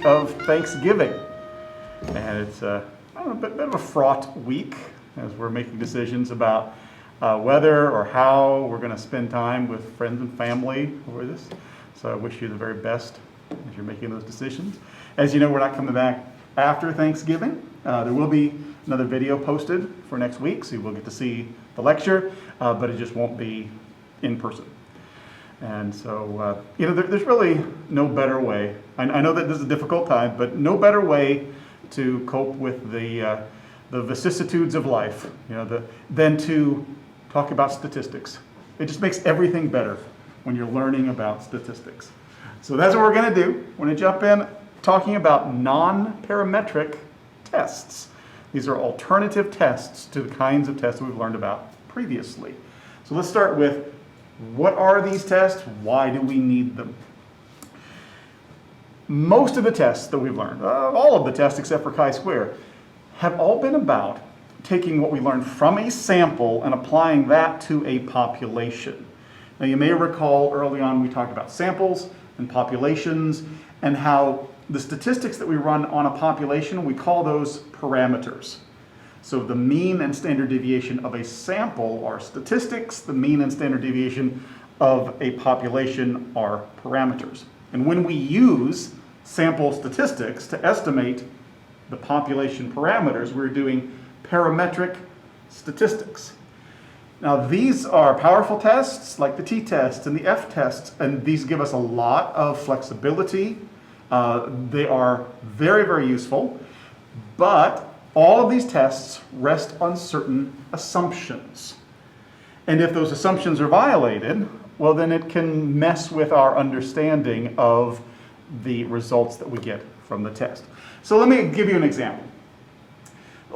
week of Thanksgiving. And it's a bit of a fraught week as we're making decisions about whether or how we're going to spend time with friends and family over this. So I wish you the very best as you're making those decisions. As you know, we're not coming back after Thanksgiving. There will be another video posted for next week, so you will get to see the lecture, but it just won't be in person. And so, there's really no better way. I know that this is a difficult time, but no better way to cope with the vicissitudes of life, than to talk about statistics. It just makes everything better when you're learning about statistics. So that's what we're going to do. We're going to jump in talking about non-parametric tests. These are alternative tests to the kinds of tests we've learned about previously. So let's start with, what are these tests? Why do we need them? Most of the tests that we've learned, all of the tests except for chi-square, have all been about taking what we learned from a sample and applying that to a population. Now you may recall early on we talked about samples and populations and how the statistics that we run on a population, we call those parameters. So the mean and standard deviation of a sample are statistics, the mean and standard deviation of a population are parameters. And when we use sample statistics to estimate the population parameters, we're doing parametric statistics. Now these are powerful tests like the t-test and the f-test, and these give us a lot of flexibility. They are very, very useful, but all of these tests rest on certain assumptions. And if those assumptions are violated, well, then it can mess with our understanding of the results that we get from the test. So let me give you an example.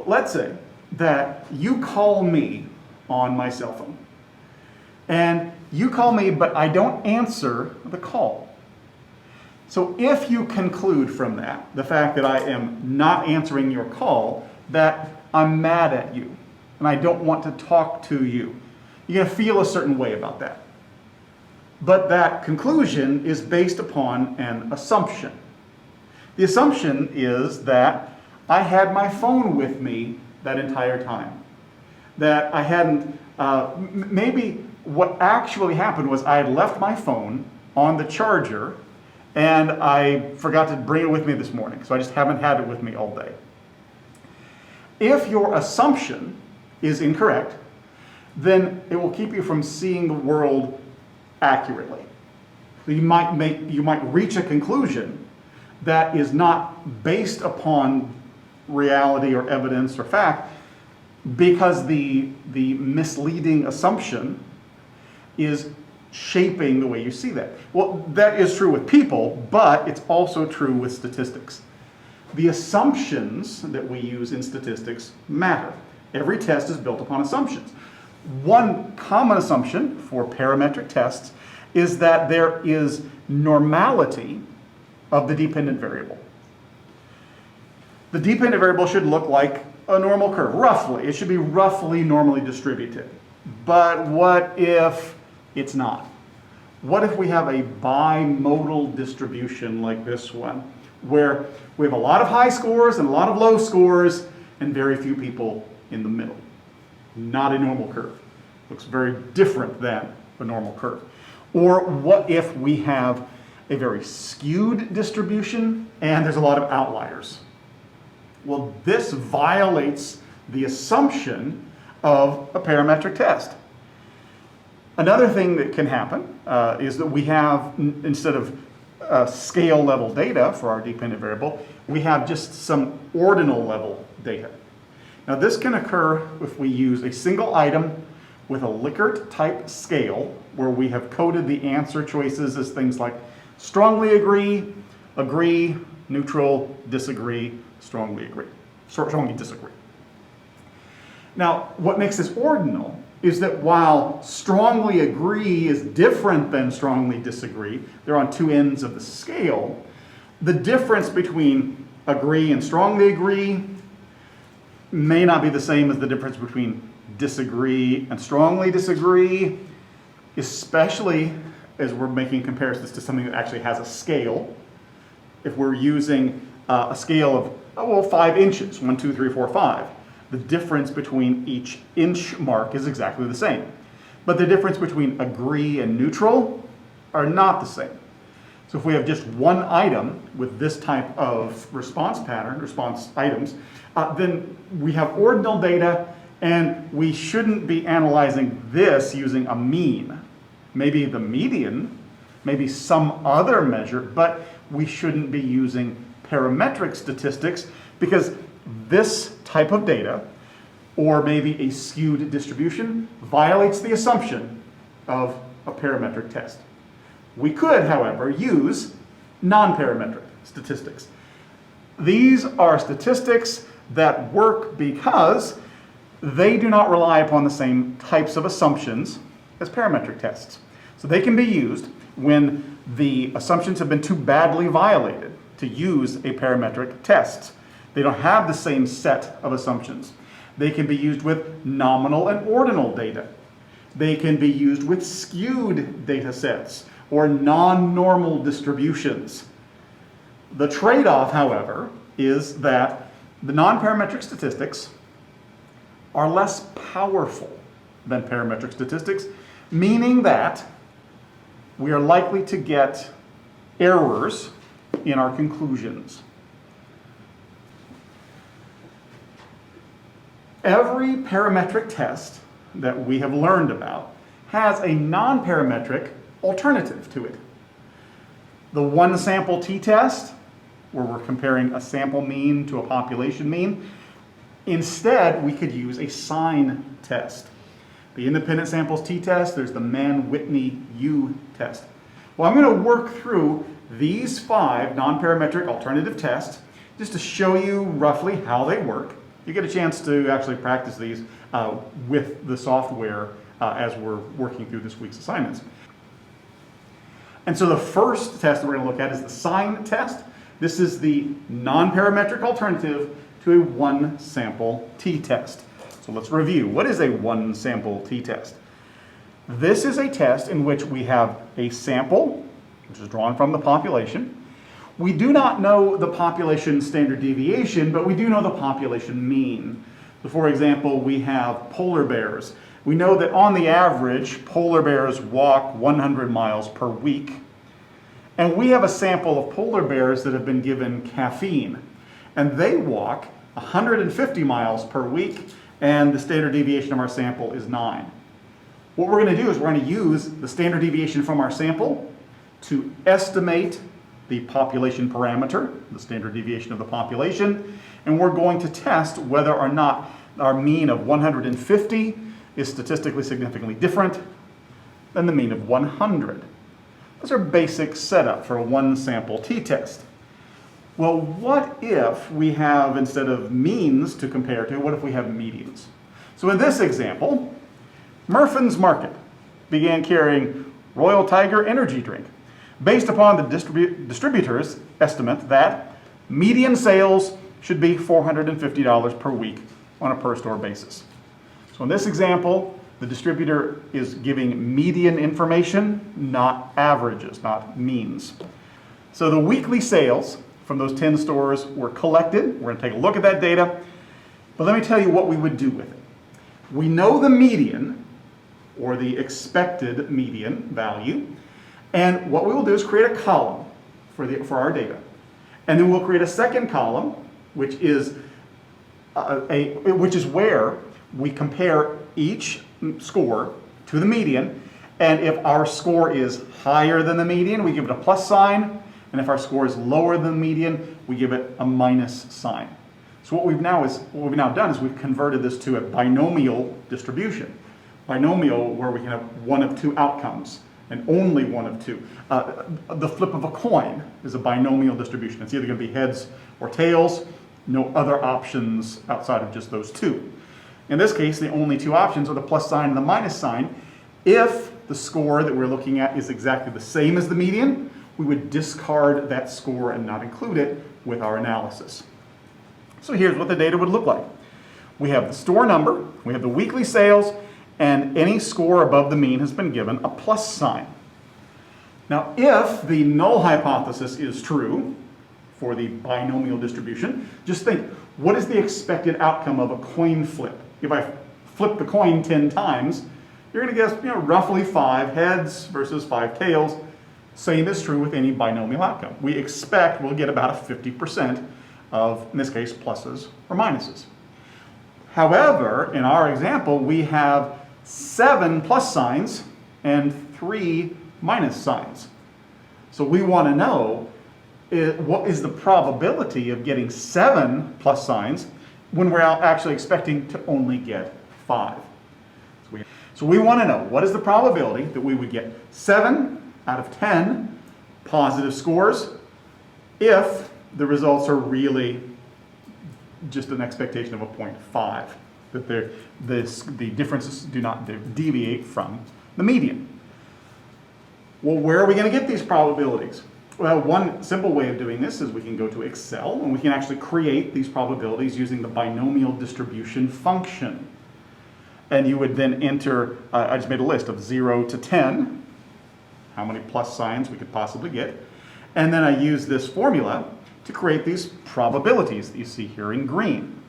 Let's say that you call me on my cell phone. And you call me, but I don't answer the call. So if you conclude from that, the fact that I am not answering your call, that I'm mad at you and I don't want to talk to you, you're going to feel a certain way about that. But that conclusion is based upon an assumption. The assumption is that I had my phone with me that entire time. That I hadn't, maybe what actually happened was I had left my phone on the charger and I forgot to bring it with me this morning, so I just haven't had it with me all day. If your assumption is incorrect, then it will keep you from seeing the world accurately. So you might reach a conclusion that is not based upon reality or evidence or fact, because the misleading assumption is shaping the way you see that. Well, that is true with people, but it's also true with statistics. The assumptions that we use in statistics matter. Every test is built upon assumptions. One common assumption for parametric tests is that there is normality of the dependent variable. The dependent variable should look like a normal curve, roughly. It should be roughly normally distributed. But what if it's not? What if we have a bimodal distribution like this one, where we have a lot of high scores and a lot of low scores and very few people in the middle? Not a normal curve. Looks very different than a normal curve. Or what if we have a very skewed distribution and there's a lot of outliers? Well, this violates the assumption of a parametric test. Another thing that can happen is that we have, instead of scale level data for our dependent variable, we have just some ordinal level data. Now this can occur if we use a single item with a Likert type scale, where we have coded the answer choices as things like strongly agree, agree, neutral, disagree, strongly agree, strongly disagree. Now, what makes this ordinal is that while strongly agree is different than strongly disagree, they're on two ends of the scale, the difference between agree and strongly agree may not be the same as the difference between disagree and strongly disagree, especially as we're making comparisons to something that actually has a scale. if we're using a scale of, oh, well, 5 inches, 1, 2, 3, 4, 5, the difference between each inch mark is exactly the same. But the difference between agree and neutral are not the same. So if we have just one item with this type of response pattern, response items, then we have ordinal data, and we shouldn't be analyzing this using a mean. Maybe the median, maybe some other measure, but we shouldn't be using parametric statistics because this type of data, or maybe a skewed distribution, violates the assumption of a parametric test. We could, however, use non-parametric statistics. These are statistics that work because they do not rely upon the same types of assumptions as parametric tests. So they can be used when the assumptions have been too badly violated to use a parametric test. They don't have the same set of assumptions. They can be used with nominal and ordinal data. They can be used with skewed data sets or non-normal distributions. The trade-off, however, is that the non-parametric statistics are less powerful than parametric statistics, meaning that we are likely to get errors in our conclusions. Every parametric test that we have learned about has a non-parametric alternative to it. The one sample t-test, where we're comparing a sample mean to a population mean, instead we could use a sign test. The independent samples t-test, there's the Mann-Whitney U Test. Well, I'm going to work through these 5 non-parametric alternative tests just to show you roughly how they work. You get a chance to actually practice these with the software as we're working through this week's assignments. And so the first test that we're going to look at is the sign test. This is the non-parametric alternative to a one sample t-test. So let's review. What is a one sample t-test? This is a test in which we have a sample, which is drawn from the population. We do not know the population standard deviation, but we do know the population mean. So for example, we have polar bears. We know that on the average, polar bears walk 100 miles per week. And we have a sample of polar bears that have been given caffeine. And they walk 150 miles per week, and the standard deviation of our sample is 9. What we're going to do is we're going to use the standard deviation from our sample to estimate the population parameter, the standard deviation of the population, and we're going to test whether or not our mean of 150 is statistically significantly different than the mean of 100. Those are basic setup for a one sample t-test. Well, what if we have, instead of means to compare to, what if we have medians? So in this example, Murphin's Market began carrying Royal Tiger energy drink based upon the distributor's estimate that median sales should be $450 per week on a per store basis. So in this example, the distributor is giving median information, not averages, not means. So the weekly sales from those 10 stores were collected. We're going to take a look at that data, but let me tell you what we would do with it. We know the median, or the expected median value, and what we will do is create a column for our data. And then we'll create a second column, which is where we compare each score to the median, and if our score is higher than the median, we give it a plus sign, and if our score is lower than the median, we give it a minus sign. So what we've now done is we've converted this to a binomial distribution. Binomial, where we can have one of two outcomes, and only one of two. The flip of a coin is a binomial distribution. It's either going to be heads or tails, no other options outside of just those two. In this case, the only two options are the plus sign and the minus sign. If the score that we're looking at is exactly the same as the median, we would discard that score and not include it with our analysis. So here's what the data would look like. We have the store number, we have the weekly sales, and any score above the mean has been given a plus sign. Now, if the null hypothesis is true, for the binomial distribution. Just think, what is the expected outcome of a coin flip? If I flip the coin 10 times, you're going to guess roughly 5 heads versus 5 tails. Same is true with any binomial outcome. We expect we'll get about a 50% of, in this case, pluses or minuses. However, in our example, we have 7 plus signs and 3 minus signs. So we want to know what is the probability of getting 7 plus signs when we're actually expecting to only get 5. So we want to know what is the probability that we would get 7 out of 10 positive scores if the results are really just an expectation of a 0.5, that the differences do not deviate from the median. Well, where are we going to get these probabilities? Well, one simple way of doing this is we can go to Excel and we can actually create these probabilities using the binomial distribution function. And you would then enter, I just made a list of 0 to 10, how many plus signs we could possibly get. And then I use this formula to create these probabilities that you see here in green.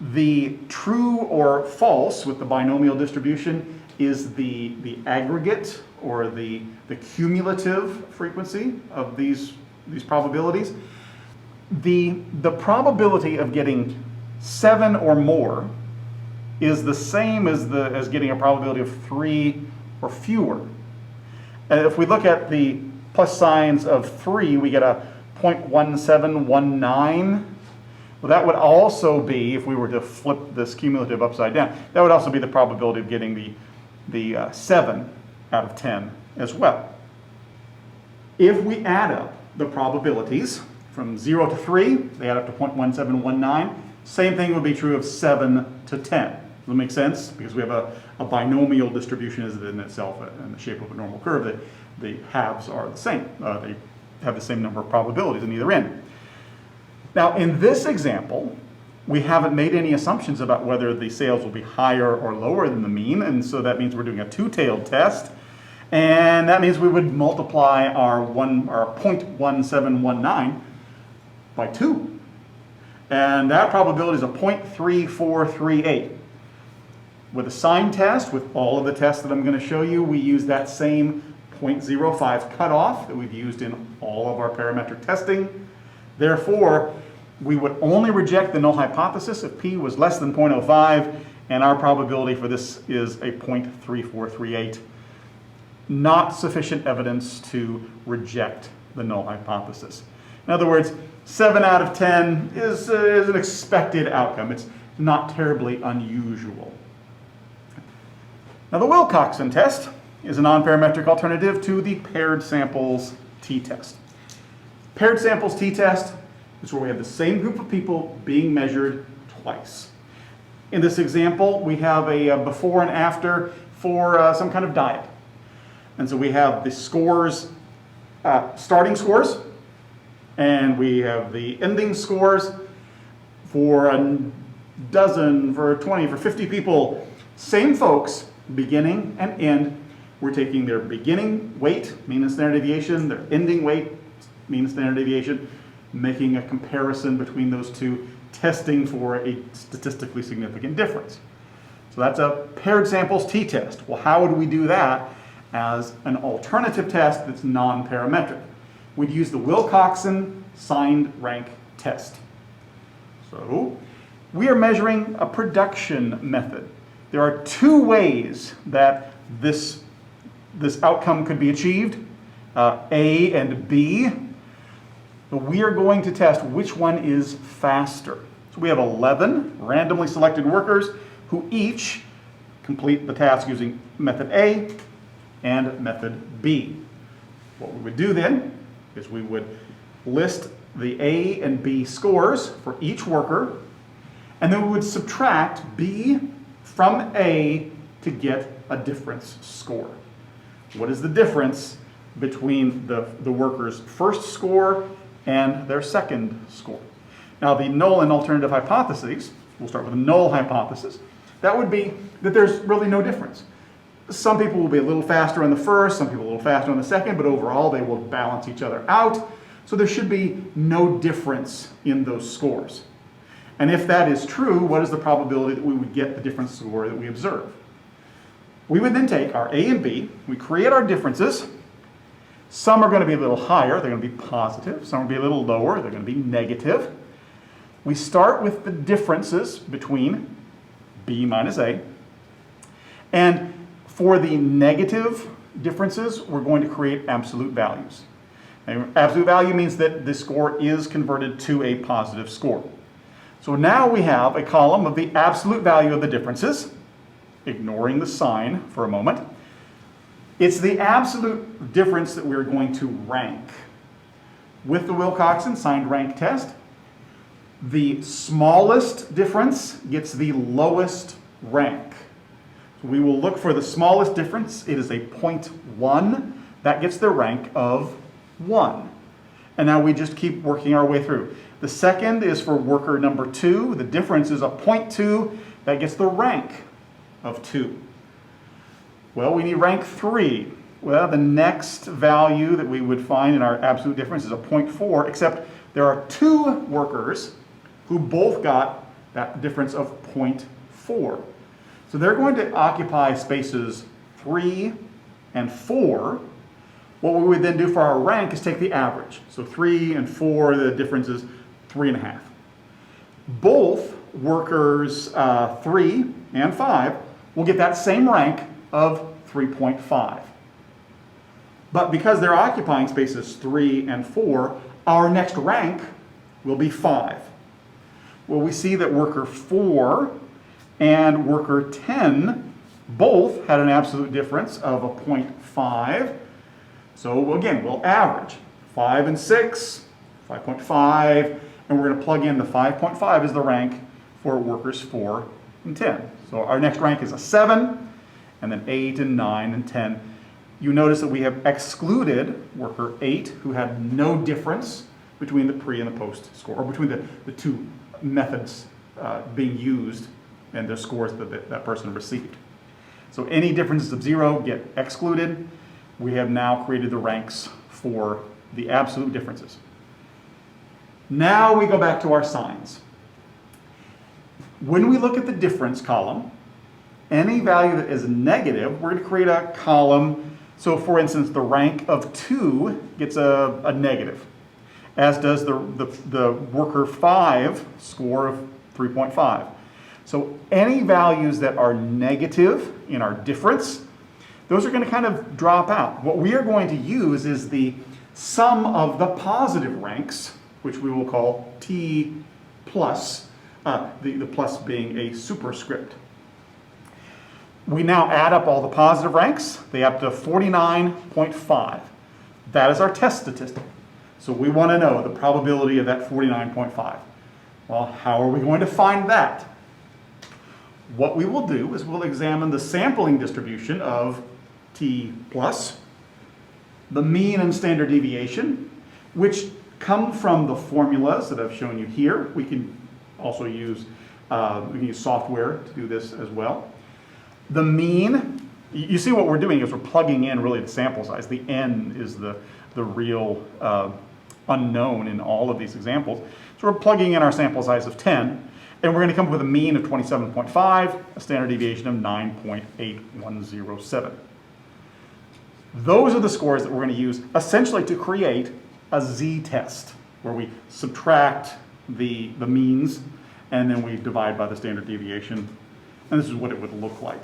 The true or false with the binomial distribution is the aggregate or the cumulative frequency of these probabilities. The probability of getting 7 or more is the same as getting a probability of 3 or fewer. And if we look at the plus signs of 3, we get a 0.1719. Well, that would also be, if we were to flip this cumulative upside down, that would also be the probability of getting the 7 out of 10 as well. If we add up the probabilities from 0 to 3, they add up to 0.1719. Same thing would be true of 7 to 10. Does that make sense? Because we have a binomial distribution is in itself in the shape of a normal curve that the halves are the same. They have the same number of probabilities in either end. Now, in this example, we haven't made any assumptions about whether the sales will be higher or lower than the mean, and so that means we're doing a two-tailed test, and that means we would multiply our 0.1719 by 2. And that probability is a 0.3438. With a sign test, with all of the tests that I'm going to show you, we use that same 0.05 cutoff that we've used in all of our parametric testing. Therefore, we would only reject the null hypothesis if p was less than 0.05, and our probability for this is a 0.3438. Not sufficient evidence to reject the null hypothesis. In other words, 7 out of 10 is an expected outcome. It's not terribly unusual. Now, the Wilcoxon test is a non-parametric alternative to the paired samples t-test. Paired samples t-test is where we have the same group of people being measured twice. In this example, we have a before and after for some kind of diet. And so we have the scores, starting scores, and we have the ending scores for a dozen, for 20, for 50 people. Same folks, beginning and end. We're taking their beginning weight, mean and standard deviation, their ending weight, mean and standard deviation, making a comparison between those two, testing for a statistically significant difference. So that's a paired samples t-test. Well, how would we do that as an alternative test that's non-parametric? We'd use the Wilcoxon signed rank test. So we are measuring a production method. There are two ways that this outcome could be achieved, A and B. But we are going to test which one is faster. So we have 11 randomly selected workers who each complete the task using method A and method B. What we would do then is we would list the A and B scores for each worker, and then we would subtract B from A to get a difference score. What is the difference between the worker's first score and their second score? Now, the null and alternative hypotheses, we'll start with the null hypothesis. That would be that there's really no difference. Some people will be a little faster on the first, some people a little faster on the second, but overall they will balance each other out. So there should be no difference in those scores. And if that is true, what is the probability that we would get the different score that we observe? We would then take our A and B, we create our differences. Some are going to be a little higher, they're going to be positive. Some will be a little lower, they're going to be negative. We start with the differences between B minus A. And for the negative differences, we're going to create absolute values. And absolute value means that the score is converted to a positive score. So now we have a column of the absolute value of the differences, ignoring the sign for a moment. It's the absolute difference that we're going to rank. With the Wilcoxon signed rank test, the smallest difference gets the lowest rank. So we will look for the smallest difference. It is a 0.1. That gets the rank of 1. And now we just keep working our way through. The second is for worker number 2. The difference is a 0.2. That gets the rank of 2. Well, we need rank 3. Well, the next value that we would find in our absolute difference is a 0.4, except there are 2 workers who both got that difference of 0.4. So they're going to occupy spaces 3 and 4. What we would then do for our rank is take the average. So 3 and 4, the difference is 3.5. Both workers 3 and 5 will get that same rank of 3.5. But because they're occupying spaces 3 and 4, our next rank will be 5. Well, we see that worker 4 and worker 10 both had an absolute difference of a 0.5. So again, we'll average 5 and 6, 5.5, and we're going to plug in the 5.5 as the rank for workers 4 and 10. So our next rank is a 7, and then 8 and 9 and 10. You notice that we have excluded worker 8, who had no difference between the pre and the post score, or between the two methods being used and the scores that that person received. So any differences of 0 get excluded. We have now created the ranks for the absolute differences. Now we go back to our signs. When we look at the difference column, any value that is negative, we're going to create a column. So for instance, the rank of 2 gets a negative, as does the worker 5 score of 3.5. So any values that are negative in our difference, those are going to kind of drop out. What we are going to use is the sum of the positive ranks, which we will call T plus, the plus being a superscript. We now add up all the positive ranks. They add up to 49.5. That is our test statistic. So we want to know the probability of that 49.5. Well, how are we going to find that? What we will do is we'll examine the sampling distribution of T plus, the mean and standard deviation, which come from the formulas that I've shown you here. We can also use, software to do this as well. The mean, you see what we're doing is we're plugging in really the sample size. The n is the real unknown in all of these examples. So we're plugging in our sample size of 10, and we're going to come up with a mean of 27.5, a standard deviation of 9.8107. Those are the scores that we're going to use essentially to create a z-test, where we subtract the means and then we divide by the standard deviation, and this is what it would look like.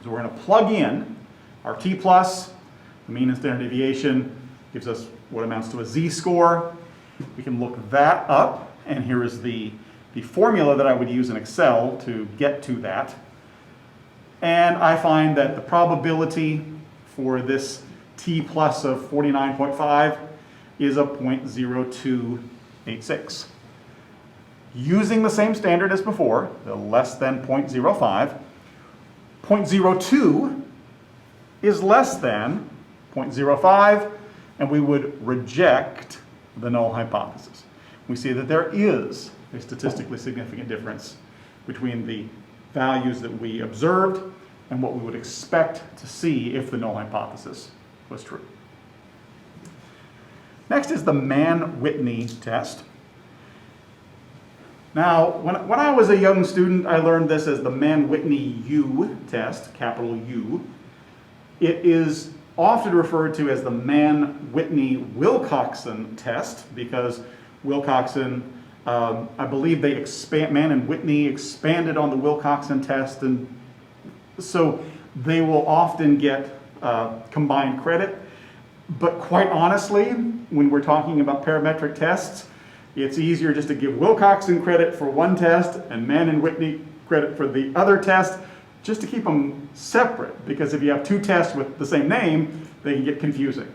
So we're going to plug in our T plus, the mean and standard deviation, gives us what amounts to a z-score. We can look that up, and here is the formula that I would use in Excel to get to that. And I find that the probability for this T plus of 49.5 is a 0.0286. Using the same standard as before, the less than 0.05, 0.02 is less than 0.05, and we would reject the null hypothesis. We see that there is a statistically significant difference between the values that we observed and what we would expect to see if the null hypothesis was true. Next is the Mann-Whitney test. Now, when I was a young student, I learned this as the Mann-Whitney U test, capital U. It is often referred to as the Mann-Whitney Wilcoxon test because Wilcoxon, I believe Mann and Whitney expanded on the Wilcoxon test, and so they will often get combined credit. But quite honestly, when we're talking about parametric tests, it's easier just to give Wilcoxon credit for one test and Mann and Whitney credit for the other test, just to keep them separate, because if you have two tests with the same name, they can get confusing.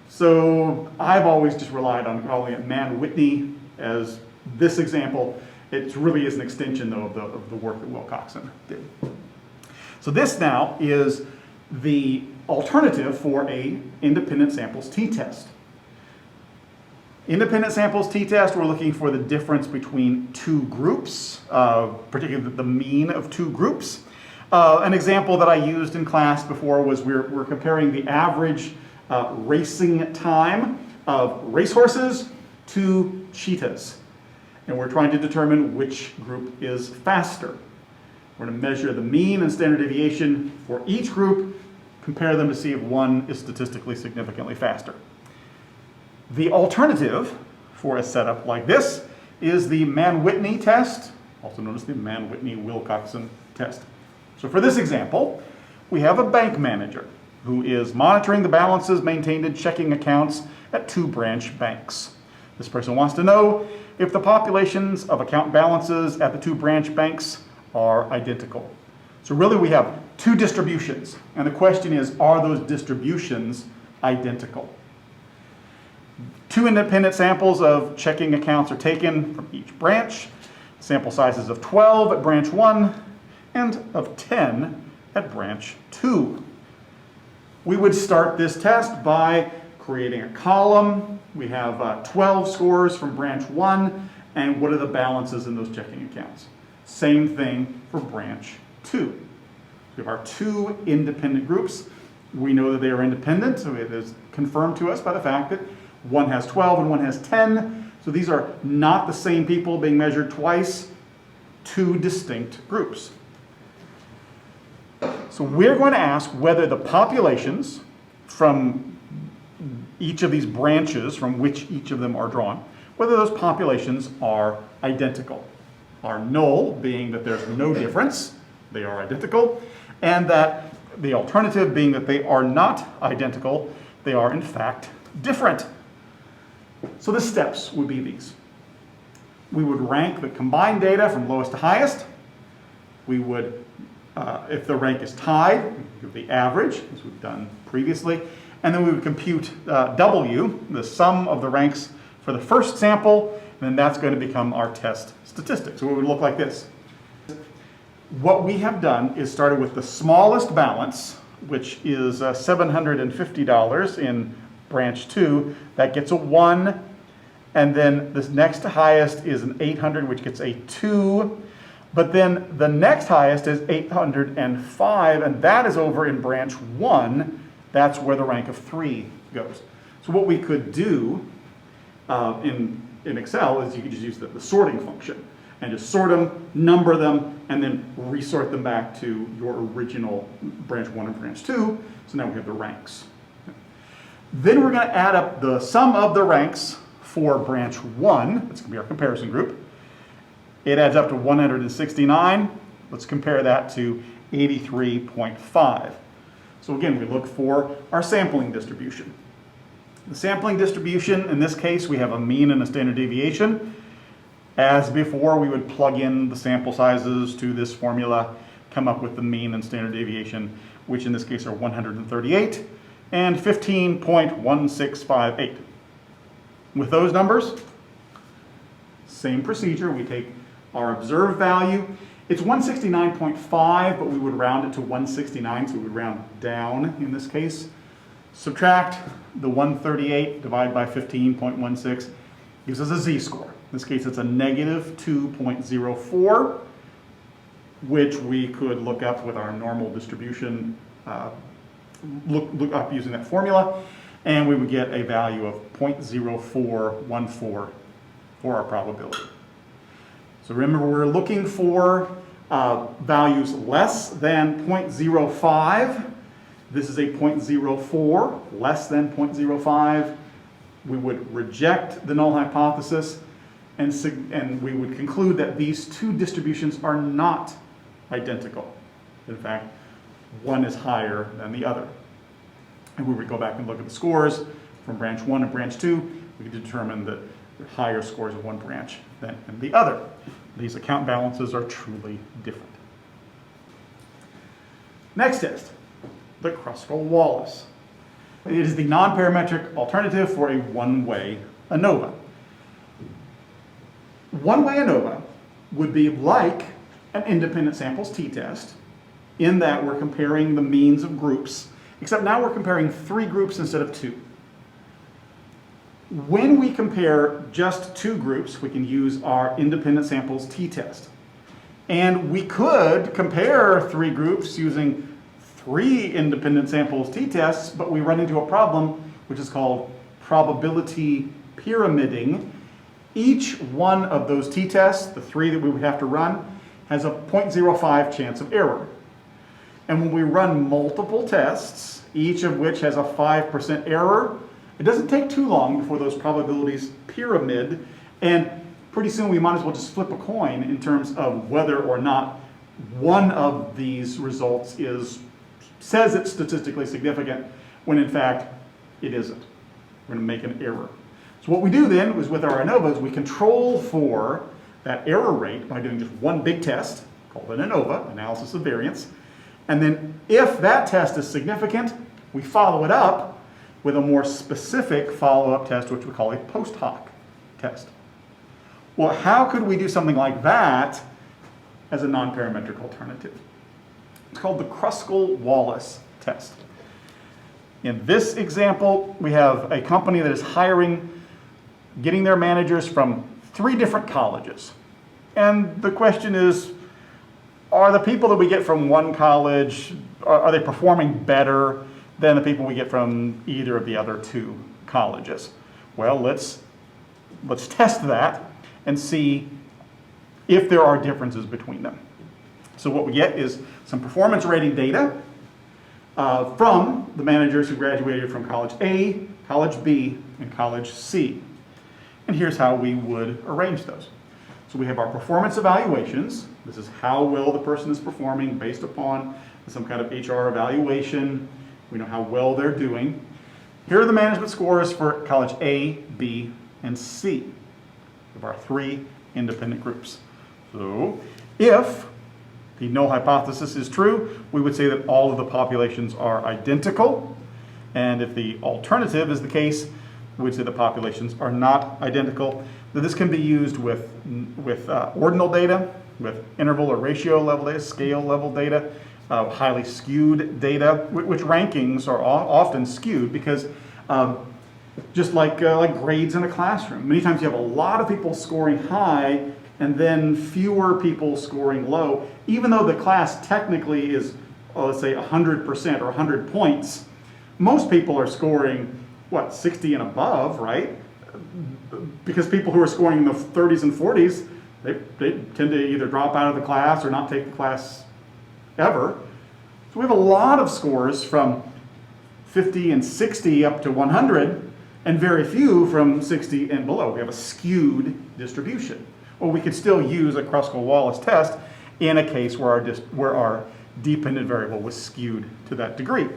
So I've always just relied on calling it Mann-Whitney as this example. It really is an extension, though, of the work that Wilcoxon did. So this now is the alternative for a independent samples t-test. Independent samples t-test, we're looking for the difference between two groups, particularly the mean of two groups. An example that I used in class before was we're comparing the average racing time of racehorses to cheetahs. And we're trying to determine which group is faster. We're going to measure the mean and standard deviation for each group, compare them to see if one is statistically significantly faster. The alternative for a setup like this is the Mann-Whitney test, also known as the Mann-Whitney Wilcoxon test. So for this example, we have a bank manager who is monitoring the balances maintained in checking accounts at two branch banks. This person wants to know if the populations of account balances at the two branch banks are identical. So really we have two distributions, and the question is, are those distributions identical? Two independent samples of checking accounts are taken from each branch. Sample sizes of 12 at branch 1 and of 10 at branch 2. We would start this test by creating a column. We have 12 scores from branch 1, and what are the balances in those checking accounts? Same thing for branch 2. We have our two independent groups. We know that they are independent, so it is confirmed to us by the fact that one has 12 and one has 10. So these are not the same people being measured twice, two distinct groups. So we're going to ask whether the populations from each of these branches from which each of them are drawn, whether those populations are identical. Our null being that there's no difference, they are identical, and that the alternative being that they are not identical, they are in fact different. So the steps would be these. We would rank the combined data from lowest to highest. We would, if the rank is tied, we give the average, as we've done previously, and then we would compute W, the sum of the ranks for the first sample, and then that's going to become our test statistic. So it would look like this. What we have done is started with the smallest balance, which is $750 in branch 2. That gets a 1. And then this next to highest is an 800, which gets a 2. But then the next highest is 805, and that is over in branch 1. That's where the rank of 3 goes. So what we could do in Excel is you could just use the sorting function and just sort them, number them, and then resort them back to your original branch 1 and branch 2. So now we have the ranks. Then we're going to add up the sum of the ranks for branch 1. That's going to be our comparison group. It adds up to 169. Let's compare that to 83.5. So again, we look for our sampling distribution. The sampling distribution, in this case, we have a mean and a standard deviation. As before, we would plug in the sample sizes to this formula, come up with the mean and standard deviation, which in this case are 138 and 15.1658. With those numbers, same procedure. We take our observed value. It's 169.5, but we would round it to 169, so we would round down in this case. Subtract the 138, divide by 15.16, gives us a z-score. In this case, it's a negative 2.04, which we could look up with our normal distribution, look up using that formula. and we would get a value of 0.0414 for our probability. So remember, we're looking for values less than 0.05. This is a 0.04, less than 0.05. We would reject the null hypothesis, and we would conclude that these two distributions are not identical. In fact, one is higher than the other. And we would go back and look at the scores from branch 1 and branch 2. We could determine that there are higher scores in one branch than in the other. These account balances are truly different. Next test, the Kruskal-Wallis. It is the non-parametric alternative for a one-way ANOVA. One-way ANOVA would be like an independent samples t-test in that we're comparing the means of groups, except now we're comparing 3 groups instead of 2. When we compare just 2 groups, we can use our independent samples t-test. And we could compare 3 groups using 3 independent samples t-tests, but we run into a problem which is called probability pyramiding. Each one of those t-tests, the 3 that we would have to run, has a 0.05 chance of error. And when we run multiple tests, each of which has a 5% error, it doesn't take too long before those probabilities pyramid, and pretty soon we might as well just flip a coin in terms of whether or not one of these results says it's statistically significant, when in fact it isn't. We're going to make an error. So what we do then is with our ANOVAs, we control for that error rate by doing just one big test, called an ANOVA, analysis of variance. And then if that test is significant, we follow it up with a more specific follow-up test, which we call a post hoc test. Well, how could we do something like that as a non-parametric alternative? It's called the Kruskal-Wallis test. In this example, we have a company that is getting their managers from 3 different colleges. And the question is, are the people that we get from one college, are they performing better than the people we get from either of the other 2 colleges? Well, let's test that and see if there are differences between them. So what we get is some performance rating data from the managers who graduated from College A, College B, and College C. And here's how we would arrange those. So we have our performance evaluations. This is how well the person is performing based upon some kind of HR evaluation. We know how well they're doing. Here are the management scores for College A, B, and C of our 3 independent groups. So if the null hypothesis is true, we would say that all of the populations are identical. And if the alternative is the case, we would say the populations are not identical. Now, this can be used with ordinal data, with interval or ratio level data, scale level data, highly skewed data, which rankings are often skewed because just like grades in a classroom, many times you have a lot of people scoring high and then fewer people scoring low, even though the class technically is, let's say 100% or 100 points. Most people are scoring, 60 and above, right? Because people who are scoring in the 30s and 40s, they tend to either drop out of the class or not take the class ever. So we have a lot of scores from 50 and 60 up to 100, and very few from 60 and below. We have a skewed distribution. Well, we could still use a Kruskal-Wallis test in a case where our dependent variable was skewed to that degree. And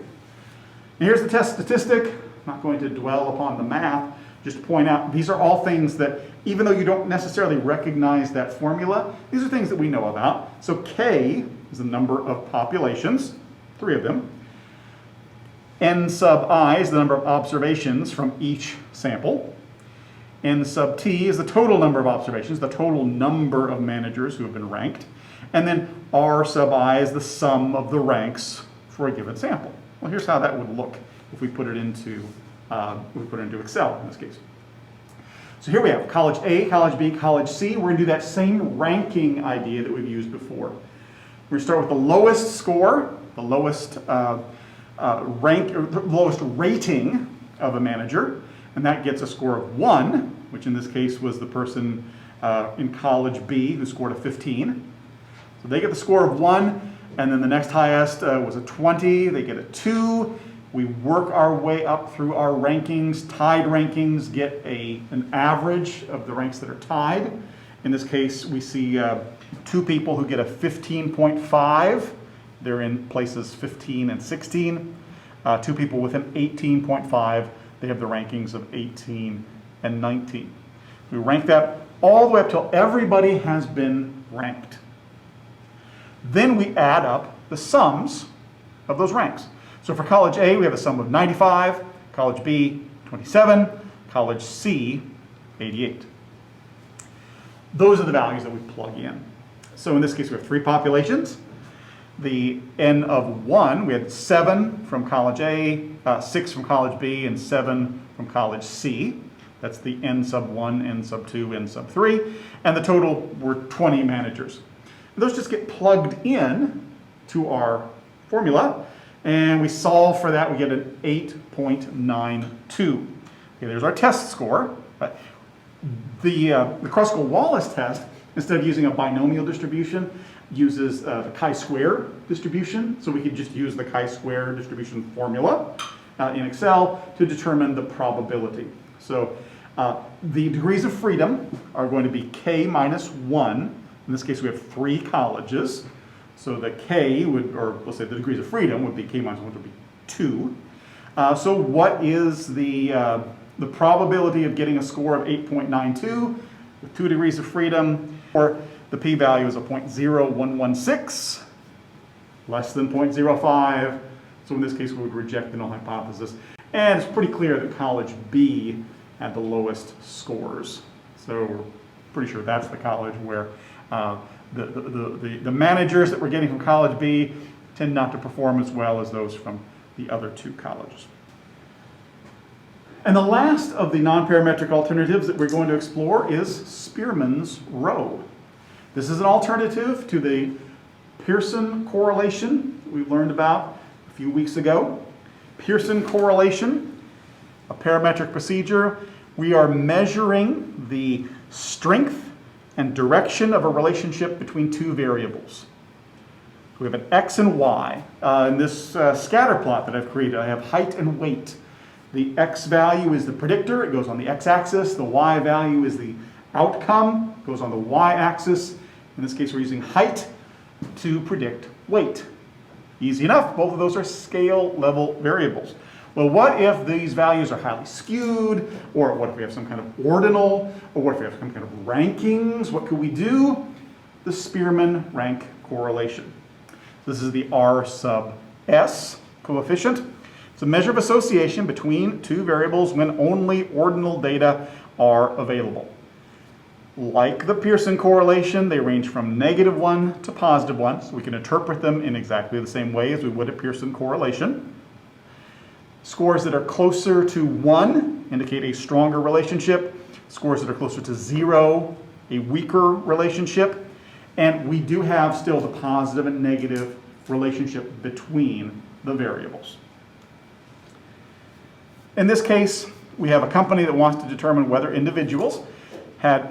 here's the test statistic. I'm not going to dwell upon the math, just point out these are all things that, even though you don't necessarily recognize that formula, these are things that we know about. So K is the number of populations, 3 of them. N sub I is the number of observations from each sample. N sub T is the total number of observations, the total number of managers who have been ranked. And then R sub I is the sum of the ranks for a given sample. Well, here's how that would look if we put it into Excel in this case. So here we have College A, College B, College C. We're going to do that same ranking idea that we've used before. We're going to start with the lowest score, the lowest lowest rating of a manager, and that gets a score of 1, which in this case was the person in college B who scored a 15. So they get the score of 1, and then the next highest was a 20. They get a 2. We work our way up through our rankings. Tied rankings get an average of the ranks that are tied. In this case, we see 2 people who get a 15.5. They're in places 15 and 16. 2 people with an 18.5. They have the rankings of 18 and 19. We rank that all the way up till everybody has been ranked. Then we add up the sums of those ranks. So for college A, we have a sum of 95, college B, 27, college C, 88. Those are the values that we plug in. So in this case, we have 3 populations. The N of 1, we had 7 from college A, 6 from college B, and 7 from college C. That's the N sub 1, N sub 2, N sub 3. And the total were 20 managers. Those just get plugged in to our formula, and we solve for that. We get an 8.92. Okay, there's our test score. The Kruskal-Wallis test, instead of using a binomial distribution, uses the chi-square distribution. So we could just use the chi-square distribution formula in Excel to determine the probability. So the degrees of freedom are going to be k minus 1. In this case, we have 3 colleges. So the k would, or let's say the degrees of freedom would be k minus 1 would be 2. So what is the probability of getting a score of 8.92 with 2 degrees of freedom? Or the p-value is a 0.0116, less than 0.05. So in this case, we would reject the null hypothesis. And it's pretty clear that college B had the lowest scores. So we're pretty sure that's the college where the managers that we're getting from college B tend not to perform as well as those from the other 2 colleges. And the last of the non-parametric alternatives that we're going to explore is Spearman's rho. This is an alternative to the Pearson correlation that we learned about a few weeks ago. Pearson correlation, a parametric procedure. We are measuring the strength and direction of a relationship between 2 variables. We have an x and y. In this scatter plot that I've created, I have height and weight. The x value is the predictor, it goes on the x-axis. The y value is the outcome, it goes on the y-axis. In this case, we're using height to predict weight. Easy enough, both of those are scale level variables. Well, what if these values are highly skewed? Or what if we have some kind of ordinal? Or what if we have some kind of rankings? What could we do? The Spearman rank correlation. This is the R sub S coefficient. It's a measure of association between 2 variables when only ordinal data are available. Like the Pearson correlation, they range from -1 to +1, so we can interpret them in exactly the same way as we would a Pearson correlation. Scores that are closer to 1 indicate a stronger relationship. Scores that are closer to 0, a weaker relationship. And we do have still the positive and negative relationship between the variables. In this case, we have a company that wants to determine whether individuals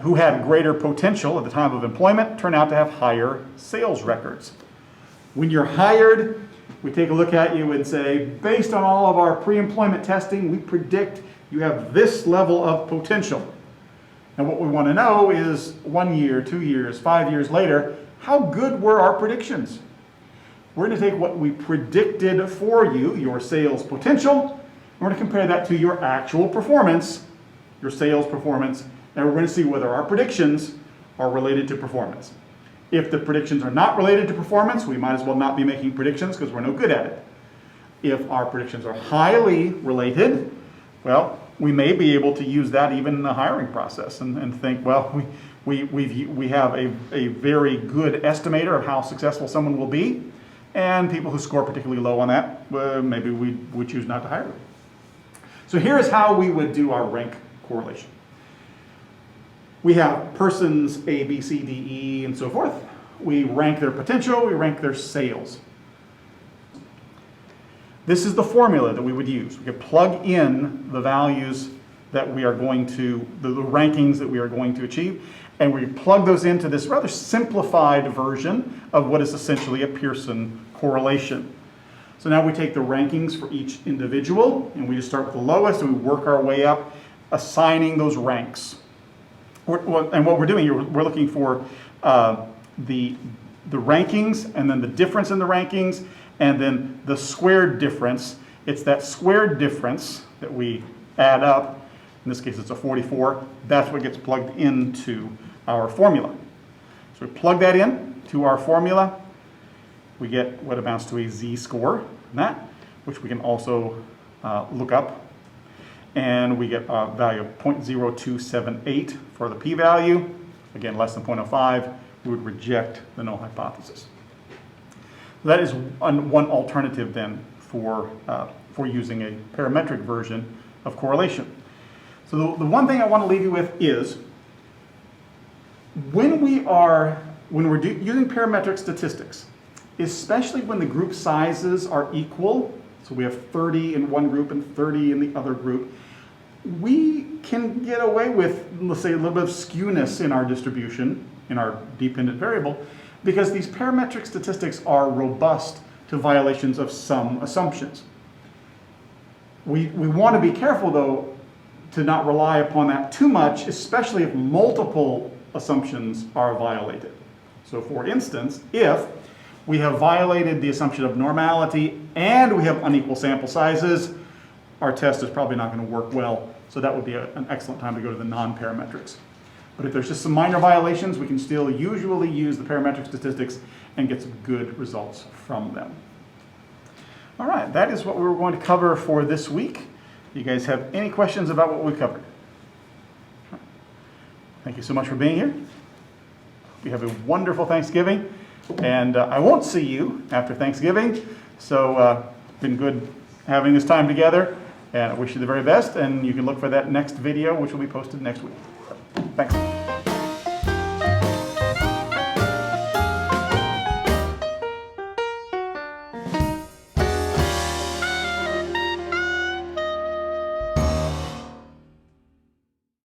who had greater potential at the time of employment turn out to have higher sales records. When you're hired, we take a look at you and say, based on all of our pre-employment testing, we predict you have this level of potential. And what we want to know is 1 year, 2 years, 5 years later, how good were our predictions? We're going to take what we predicted for you, your sales potential, and we're going to compare that to your actual performance, your sales performance, and we're going to see whether our predictions are related to performance. If the predictions are not related to performance, we might as well not be making predictions because we're no good at it. If our predictions are highly related, well, we may be able to use that even in the hiring process and think, well, we have a very good estimator of how successful someone will be, and people who score particularly low on that, maybe we would choose not to hire them. So here's how we would do our rank correlation. We have persons A, B, C, D, E, and so forth. We rank their potential, we rank their sales. This is the formula that we would use. We could plug in the values that we are going to, the rankings that we are going to achieve, and we plug those into this rather simplified version of what is essentially a Pearson correlation. So now we take the rankings for each individual, and we just start with the lowest, and we work our way up, assigning those ranks. And what we're doing here, we're looking for the rankings, and then the difference in the rankings, and then the squared difference. It's that squared difference that we add up. In this case, it's a 44. That's what gets plugged into our formula. So we plug that in to our formula. We get what amounts to a z-score, that, which we can also look up. And we get a value of 0.0278 for the p-value. Again, less than 0.05, we would reject the null hypothesis. That is one alternative then for using a parametric version of correlation. So the one thing I want to leave you with is, when we're using parametric statistics, especially when the group sizes are equal, so we have 30 in one group and 30 in the other group, we can get away with, let's say, a little bit of skewness in our distribution, in our dependent variable, because these parametric statistics are robust to violations of some assumptions. We want to be careful, though, to not rely upon that too much, especially if multiple assumptions are violated. So for instance, if we have violated the assumption of normality and we have unequal sample sizes, our test is probably not going to work well. So that would be an excellent time to go to the non-parametrics. But if there's just some minor violations, we can still usually use the parametric statistics and get some good results from them. All right, that is what we were going to cover for this week. Do you guys have any questions about what we covered? Thank you so much for being here. You have a wonderful Thanksgiving, and I won't see you after Thanksgiving, so it's been good having this time together, and I wish you the very best, and you can look for that next video, which will be posted next week. Thanks.